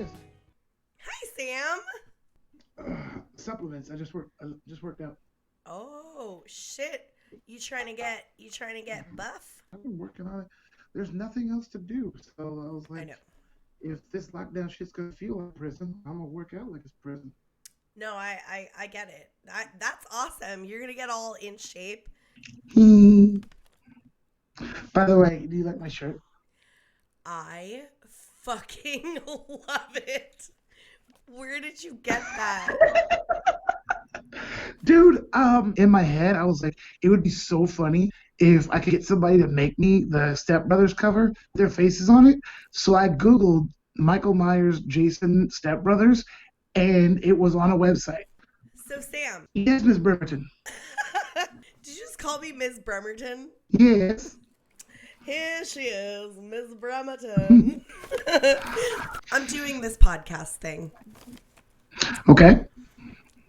Yes. Hi, Sam. Supplements. I just worked out. Oh shit! You trying to get buff? I've been working on it. There's nothing else to do. So I was I like, know. if this lockdown shit's gonna feel like prison, I'm gonna work out like it's prison. No, I get it. That's awesome. You're gonna get all in shape. Hmm. By the way, do you like my shirt? I fucking love it. Where did you get that? Dude, in my head, I was like, it would be so funny if I could get somebody to make me the Step Brothers cover, their faces on it. So I Googled Michael Myers, Jason Step Brothers, and it was on a website. So, Sam, Yes, Miss Bremerton. did you just call me Miss Bremerton? Yes. Here she is, Miss Bremerton. I'm doing this podcast thing. Okay.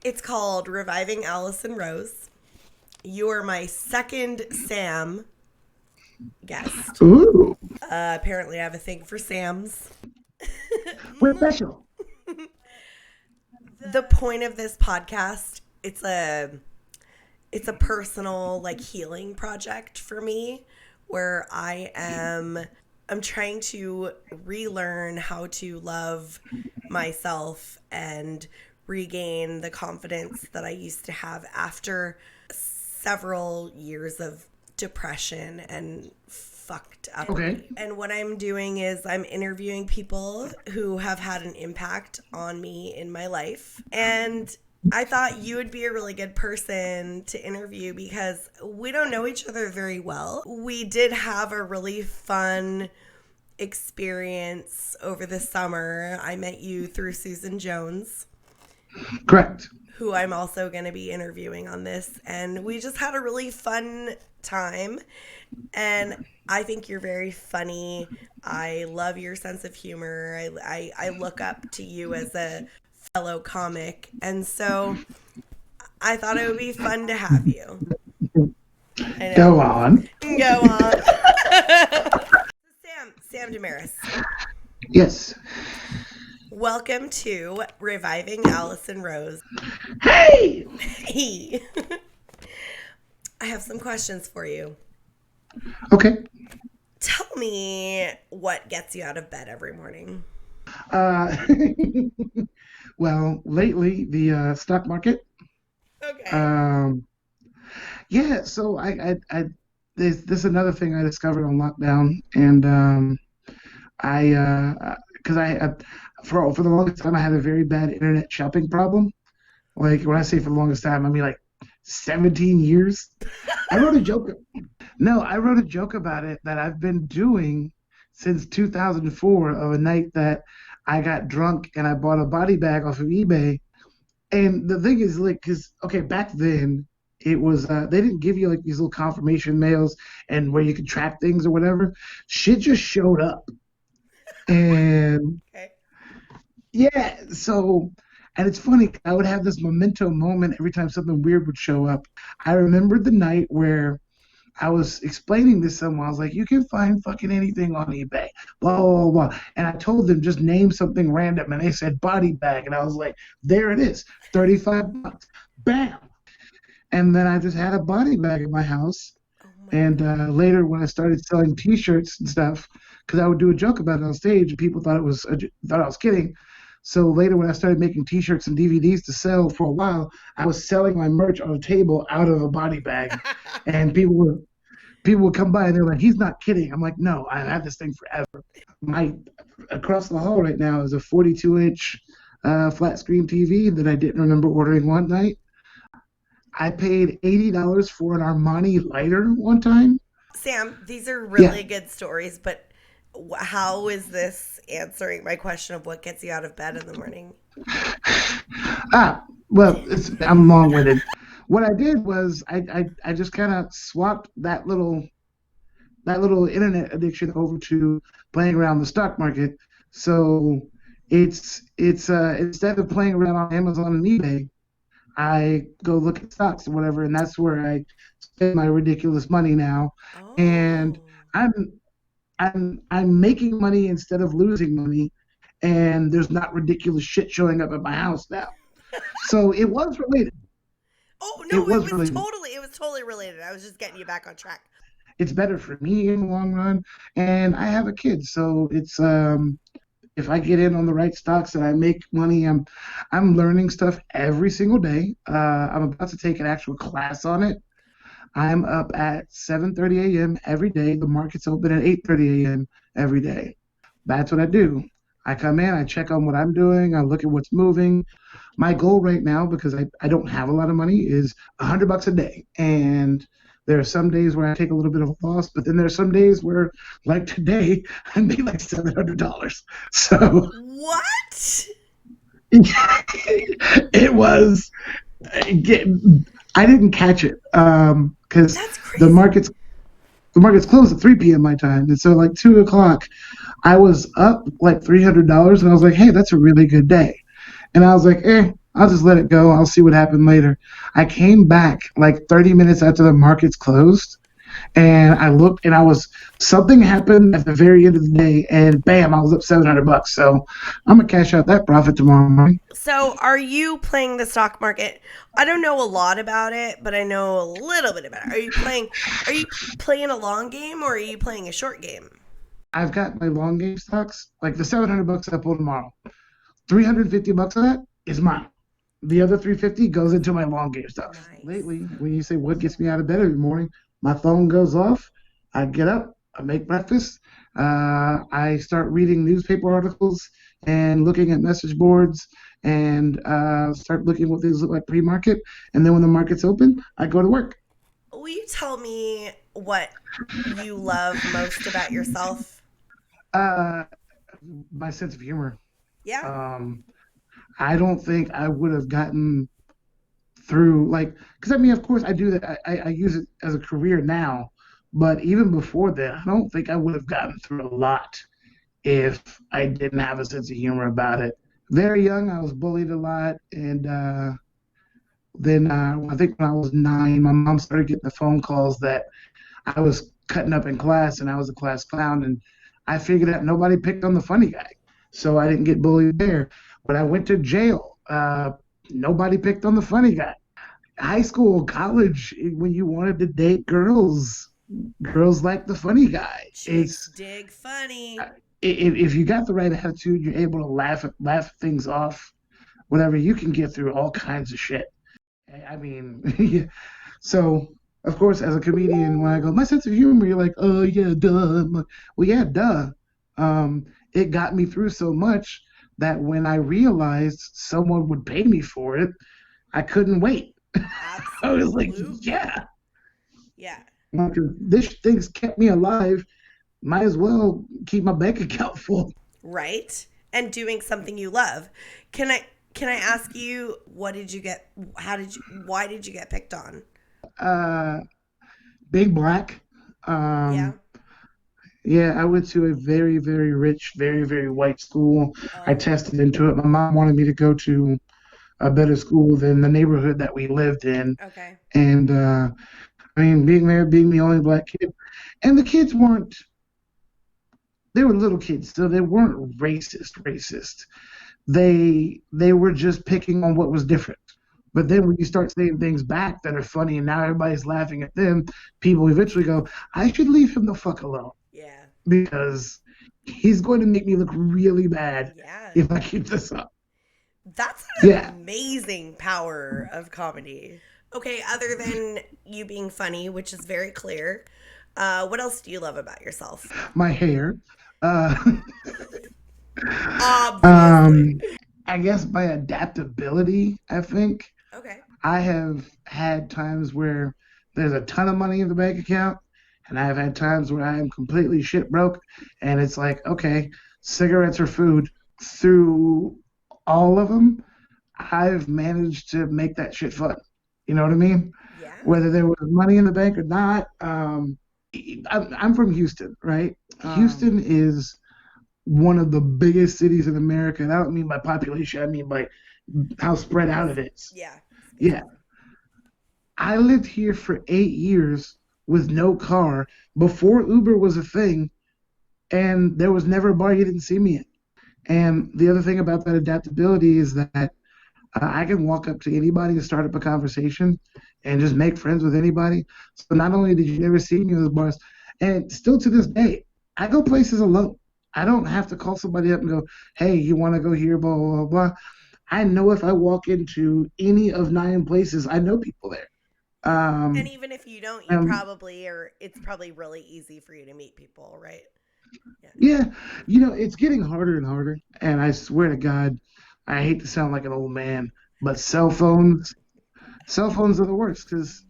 It's called Reviving Alison Rose. You are my second Sam guest. Ooh, Apparently, I have a thing for Sams. we're special. The point of this podcast, it's a personal like healing project for me where I'm trying to relearn how to love myself and regain the confidence that I used to have after several years of depression and fucked up. Okay. And what I'm doing is I'm interviewing people who have had an impact on me in my life. And I thought you would be a really good person to interview because we don't know each other very well. We did have a really fun experience over the summer. I met you through Susan Jones, Correct. who I'm also going to be interviewing on this. And we just had a really fun time. And I think you're very funny. I love your sense of humor. I look up to you as a fellow comic. And so I thought it would be fun to have you. I Go know. on. Go on. Sam Demaris, Yes. welcome to Reviving Alison Rose. Hey. Hey. I have some questions for you. Okay. Tell me what gets you out of bed every morning. Uh, well, lately the stock market. Okay. Um, yeah. So this is another thing I discovered on lockdown, and because for the longest time I had a very bad internet shopping problem. Like when I say for the longest time, I mean like 17 years. I wrote a joke. No, I wrote a joke about it that I've been doing since 2004 of a night that I got drunk and I bought a body bag off of eBay. And the thing is, like, because, okay, back then, it was, they didn't give you like these little confirmation mails and where you could track things or whatever. Shit just showed up. And Okay. yeah, so, and it's funny, I would have this memento moment every time something weird would show up. I remembered the night where I was explaining this to someone. I was like, you can find fucking anything on eBay, blah, blah, blah. And I told them just name something random. And they said body bag. And I was like, there it is, 35 bucks. Bam. And then I just had a body bag in my house. Oh my And God. later, when I started selling T-shirts and stuff, because I would do a joke about it on stage, and people thought I was kidding. So later, when I started making T-shirts and DVDs to sell for a while, I was selling my merch on a table out of a body bag, and people would come by and they're like, he's not kidding. I'm like, no, I've had this thing forever. My across the hall right now is a 42-inch flat screen TV that I didn't remember ordering one night. I paid $80 for an Armani lighter one time. Sam, these are Yeah. really good stories, but how is this answering my question of what gets you out of bed in the morning? Well, I'm long-winded. What I did was I just kind of swapped that little internet addiction over to playing around the stock market. So it's instead of playing around on Amazon and eBay, I go look at stocks or whatever, and that's where I spend my ridiculous money now. And Oh. I'm I'm making money instead of losing money, and there's not ridiculous shit showing up at my house now. So it was related. Oh It no, was related. it was totally related. I was just getting you back on track. It's better for me in the long run, and I have a kid, so it's if I get in on the right stocks and I make money, I'm learning stuff every single day. I'm about to take an actual class on it. I'm up at 7:30 a.m. every day. The market's open at 8:30 a.m. every day. That's what I do. I come in, I check on what I'm doing, I look at what's moving. My goal right now, because I don't have a lot of money, is $100 a day. And there are some days where I take a little bit of a loss, but then there are some days where, like today, I made like $700. So What? it was, I didn't catch it because That's the crazy. markets the markets closed at 3 p.m. my time, and so like 2 o'clock, I was up like $300, and I was like, hey, that's a really good day. And I was like, I'll just let it go. I'll see what happened later. I came back like 30 minutes after the markets closed, and I looked, and something happened at the very end of the day, and bam, I was up $700. So I'm gonna cash out that profit tomorrow morning. So, are you playing the stock market? I don't know a lot about it, but I know a little bit about it. Are you playing a long game or are you playing a short game? I've got my long game stocks, like the $700 I pull tomorrow. $350 of that is mine. The other 350 goes into my long game stuff. Nice. Lately, when you say what gets me out of bed every morning, my phone goes off. I get up, I make breakfast, I start reading newspaper articles and looking at message boards and start looking what things look like pre-market. And then when the market's open, I go to work. Will you tell me what you love most about yourself? Uh, my sense of humor. Yeah. Um, I don't think I would have gotten through like because I mean of course I do that I use it as a career now, but even before that I don't think I would have gotten through a lot if I didn't have a sense of humor about it. Very young I was bullied a lot, and then I think when I was 9 my mom started getting the phone calls that I was cutting up in class and I was a class clown, and I figured out nobody picked on the funny guy, so I didn't get bullied there. When I went to jail, nobody picked on the funny guy. High school, college, when you wanted to date girls, girls like the funny guy. Chicks dig funny. If you got the right attitude, you're able to laugh things off. Whatever, you can get through all kinds of shit. I mean, so of course, as a comedian, when I go, my sense of humor, you're like, oh yeah, duh. I'm like, well, yeah, duh. It got me through so much that when I realized someone would pay me for it, I couldn't wait. I was like, Absolutely. yeah, Yeah. like, this thing's kept me alive. Might as well keep my bank account full. Right? And doing something you love. Can I ask you what did you get how did you why did you get picked on? Uh, Big Black. Yeah. Um, yeah, I went to a very, very rich, very, very white school. I Oh, tested into it. My mom wanted me to go to a better school than the neighborhood that we lived in. okay. And I mean, being there, being the only black kid, and the kids weren't, they were little kids, so they weren't racist. They were just picking on what was different. But then when you start saying things back that are funny and now everybody's laughing at them, people eventually go, I should leave him the fuck alone Yeah. because he's going to make me look really bad Yeah. if I keep this up. That's an Yeah, amazing power of comedy. Okay, other than you being funny, which is very clear, what else do you love about yourself? my hair. Uh, Obviously. um, I guess my adaptability, I think. Okay. I have had times where there's a ton of money in the bank account, and I've had times where I am completely shit broke, and it's like, okay, cigarettes or food. Through all of them, I've managed to make that shit fun. You know what I mean? Yeah. Whether there was money in the bank or not. I'm from Houston, right? Houston is one of the biggest cities in America, and I don't mean by population, I mean by how spread out it is. Yeah. Yeah, I lived here for 8 years with no car before Uber was a thing, and there was never a bar you didn't see me in. And the other thing about that adaptability is that I can walk up to anybody and start up a conversation and just make friends with anybody. So not only did you never see me in those bars, and still to this day, I go places alone. I don't have to call somebody up and go, "Hey, you want to go here?" Blah blah blah blah. I know if I walk into any of 9 places, I know people there. And Um, even if you don't, you um, probably or it's probably really easy for you to meet people, right? Yeah. yeah, it's getting harder and harder. And I swear to God, I hate to sound like an old man, but cell phones are the worst because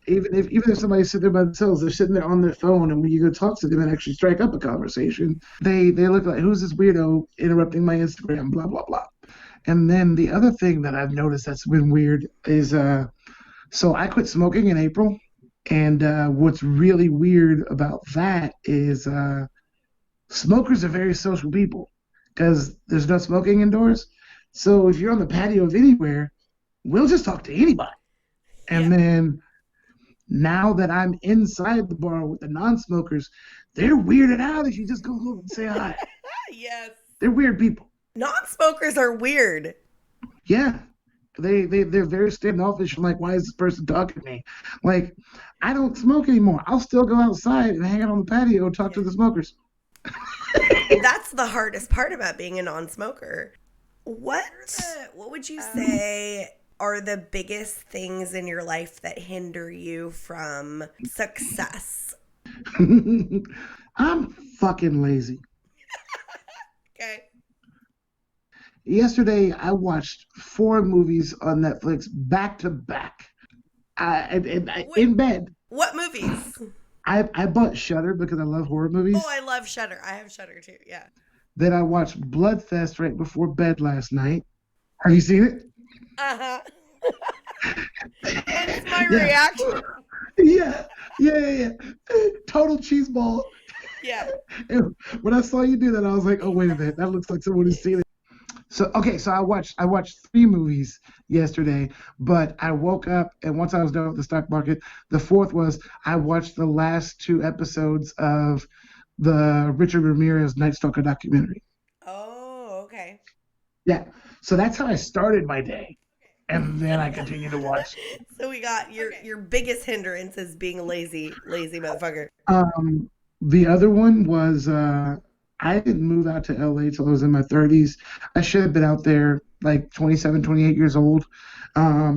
even if somebody's sitting there by themselves, they're sitting there on their phone, and when you go talk to them and actually strike up a conversation, they look like, who's this weirdo interrupting my Instagram, blah blah blah. And then the other thing that I've noticed that's been weird is so I quit smoking in April, and what's really weird about that is smokers are very social people because there's no smoking indoors. So if you're on the patio of anywhere, we'll just talk to anybody. Yeah. And then now that I'm inside the bar with the non-smokers, they're weirded out if you just go over and say hi. Yes. They're weird people. Non-smokers are weird. Yeah. They're very standoffish and like, why is this person talking to me? Like, I don't smoke anymore. I'll still go outside and hang out on the patio and talk to the smokers. That's the hardest part about being a non-smoker. What what would you say are the biggest things in your life that hinder you from success? I'm fucking lazy. Okay. Yesterday, I watched 4 movies on Netflix back to back. Wait, In bed. what movies? I bought Shutter because I love horror Oh, movies. I love Shutter. I have Shutter too. Yeah. Then I watched Bloodfest right before bed last night. Have you seen it? Uh-huh. Hence my Yeah, reaction. yeah, yeah. Total cheese ball. Yeah. And when I saw you do that, I was like, oh wait a minute, that looks like someone who's seen it. So okay, so I watched 3 movies yesterday, but I woke up and once I was done with the stock market, the fourth was I watched the last 2 episodes of the Richard Ramirez Night Stalker documentary. Oh, okay. Yeah, so that's how I started my day, and then I continued to watch. So we got your biggest hindrance is being lazy, lazy motherfucker. Um, the other one was I didn't move out to LA till I was in my 30s. I should have been out there like 27, 28 years old.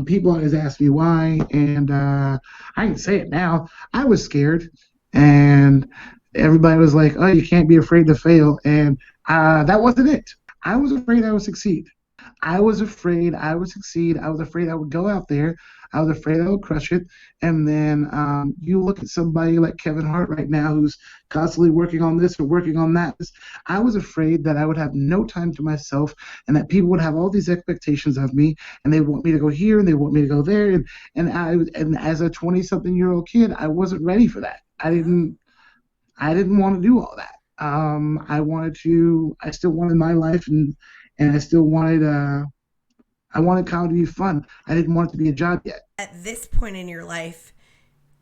People always ask me why, and I can say it now. I was scared, and everybody was like, "Oh, you can't be afraid to fail," and that wasn't it. I was afraid I would succeed. I was afraid I would succeed. I was afraid I would go out there. I was afraid I would crush it. And then you look at somebody like Kevin Hart right now who's constantly working on this or working on that. I was afraid that I would have no time to myself and that people would have all these expectations of me and they want me to go here and they want me to go there. And as a 20 something year old kid, I wasn't ready for that. I didn't want to do all that. I still wanted my life and I wanted comedy to be fun. I didn't want it to be a job yet. At this point in your life,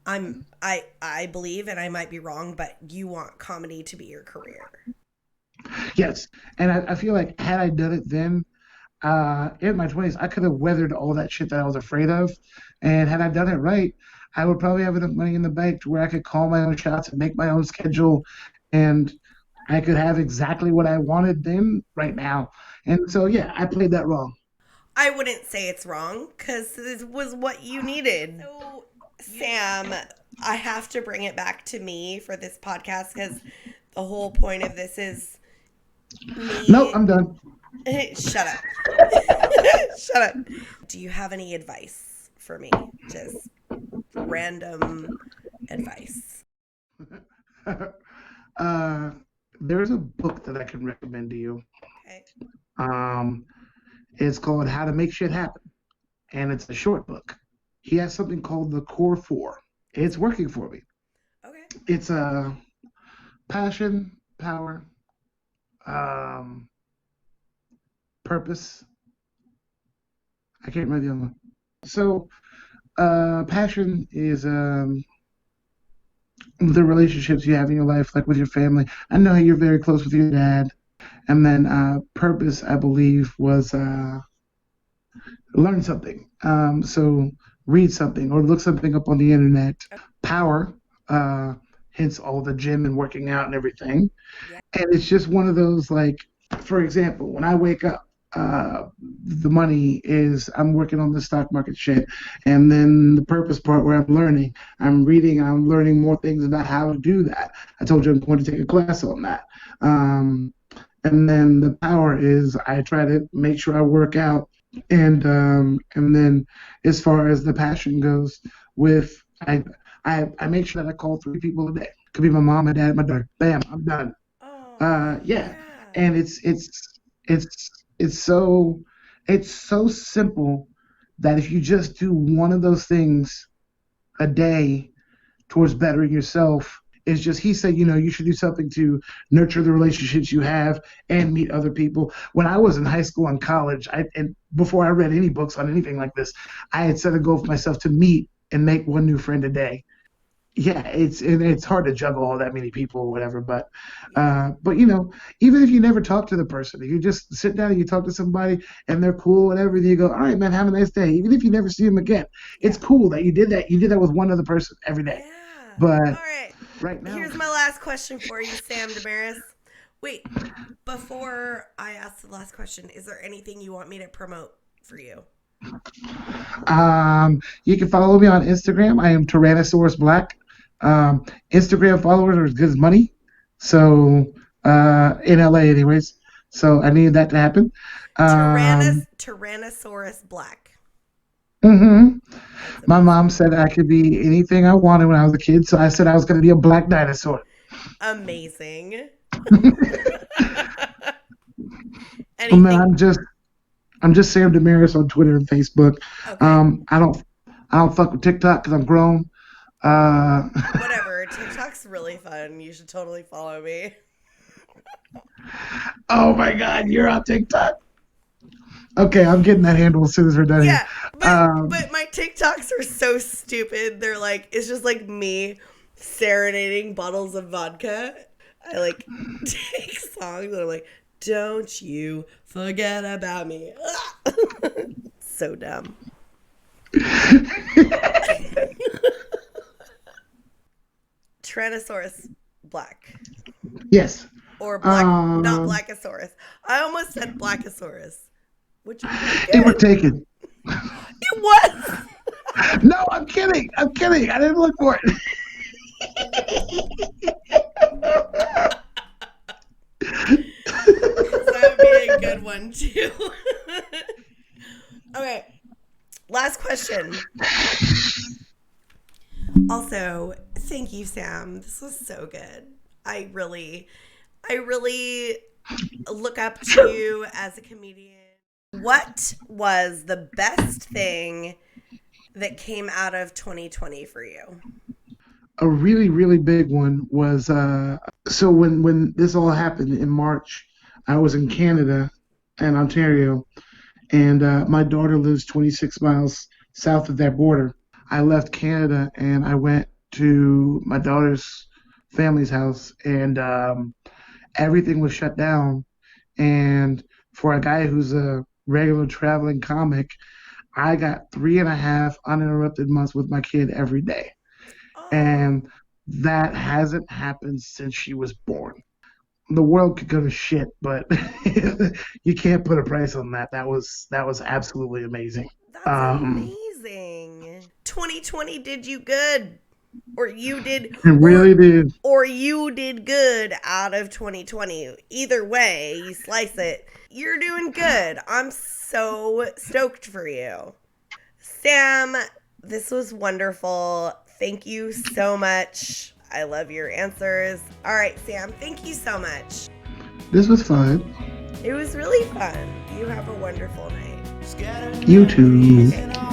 I believe, and I might be wrong, but you want comedy to be your career. Yes. And I feel like had I done it then, in my 20s, I could have weathered all that shit that I was afraid of. And had I done it right, I would probably have enough money in the bank to where I could call my own shots and make my own schedule. And I could have exactly what I wanted then right now. And so, yeah, I played that wrong. I wouldn't say it's wrong because this was what you needed. So, Sam, I have to bring it back to me for this podcast because the whole point of this is Nope, me. I'm done. Shut up. Shut up. Do you have any advice for me? Just random advice. uh, there's a book that I can recommend to you. Okay. Um, it's called How to Make Shit Happen, and it's a short book. He has something called the Core Four. It's working for me. Okay. It's passion, power, um, purpose. I can't remember the other one. So, passion is the relationships you have in your life, like with your family. I know you're very close with your dad. And then purpose, I believe, was learn something. So read something or look something up on the internet. Power, uh, hence all the gym and working out and everything. Yeah. And it's just one of those, like, for example, when I wake up, the money is I'm working on the stock market shit. And then the purpose part where I'm learning, I'm reading, I'm learning more things about how to do that. I told you I'm going to take a class on that. And then the power is I try to make sure I work out. And then as far as the passion goes, with I make sure that I call 3 people a day. Could be my mom, my dad, my daughter. Bam, I'm done. Oh, Yeah, yeah. and it's it's so it's so simple that if you just do one of those things a day towards bettering yourself, it's just he said, you should do something to nurture the relationships you have and meet other people. When I was in high school and college, and before I read any books on anything like this, I had set a goal for myself to meet and make one new friend a day. Yeah, it's hard to juggle all that many people or whatever, Yeah. but even if you never talk to the person, if you just sit down and you talk to somebody and they're cool, whatever, then you go, all right, man, have a nice day. Even if you never see them again, it's Yeah. cool that you did that. You did that with one other person every day. Yeah. But All right. right now, Here's my last question for you, Sam Demaris. Wait, before I ask the last question, is there anything you want me to promote for you? you can follow me on Instagram. I am Tyrannosaurus Black. Instagram followers are as good as money. So in LA, anyways. So I needed that to happen. Tyrannosaurus Black. hmm That's My mom amazing. said I could be anything I wanted when I was a kid, so I said I was going to be a black dinosaur. Amazing. Oh, man, Anything? I'm just Sam Demaris on Twitter and Facebook. Okay. I don't fuck with TikTok because I'm grown. Uh, Whatever. TikTok's really fun. You should totally follow me. oh my God, you're on TikTok. Okay, I'm getting that handle as soon as we're done here. Yeah, but Um, my TikToks are so stupid. They're like it's just like me serenading bottles of vodka. I like take songs and I'm like, "Don't you forget about me." So dumb. Tyrannosaurus Black yes. or black, not Um, Blackosaurus. I almost said Blackosaurus, which would be they were good. taken. It was. No, I'm kidding. I'm kidding. I didn't look for it. Because that would be a good one too. Okay, last question. Also, thank you, Sam. This was so good. I really look up to you as a comedian. What was the best thing that came out of 2020 for you? A really, really big one was so when this all happened in March, I was in Canada and Ontario, and my daughter lives 26 miles south of that border. I left Canada and I went to my daughter's family's house, and everything was shut down. And for a guy who's a regular traveling comic, I got 3.5 uninterrupted months with my kid every day. Oh, And that hasn't happened since she was born. The world could go to shit, but you can't put a price on that. That was absolutely amazing. that's Um, amazing. 2020 did you good. Or you did it or really did. or you did good out of 2020. Either way, you slice it. You're doing good. I'm so stoked for you. Sam, this was wonderful. Thank you so much. I love your answers. All right, Sam, thank you so much. This was fun. It was really fun. You have a wonderful night. You too. Okay.